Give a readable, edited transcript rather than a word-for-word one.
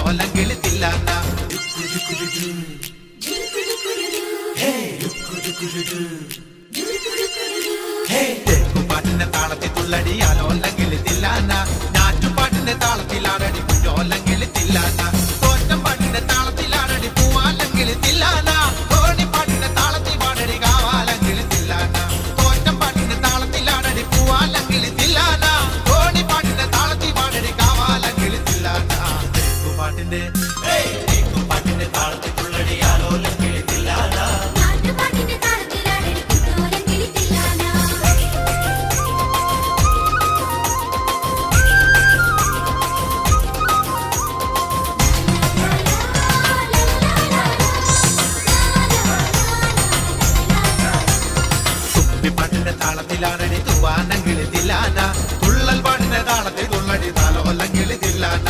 കുഞ്ഞോലങ്കിളി തില്ലാന പാട്ടിന്റെ താളത്തിൽ തുള്ളടി ആലോലങ്കിളി തില്ലാന ഞാറ്റുപാട്ടിന്റെ താളത്തിലാണടി കുഞ്ഞോലങ്കിളി തില്ലാന തോറ്റം പാട്ടിന്റെ താളത്തിലാണടി പൂവാലങ്കിളി തില്ലാന തോണിപ്പാട്ടിന്റെ താളത്തിൽ പാടടി കാവാലങ്കിളി തില്ലാന തോറ്റം പാട്ടിന്റെ താളത്തിലാണടി പൂവാലങ്കിളി തില്ലാന തോണിപ്പാട്ടിന്റെ താളത്തിൽ പാടടി കാവാലങ്കിളി തില്ലാന പാട്ടിന്റെ പാട്ടിന്റെ താളത്തിൽ തുള്ളടി ആലോലങ്കിളി തില്ലാന പാട്ടിന്റെ താളത്തിലാണടി തൂവാനങ്കിളി തില്ലാന തുള്ളൽ പാട്ടിന്റെ താളത്തിൽ തുള്ളടി താലോലങ്കിളി തില്ലാന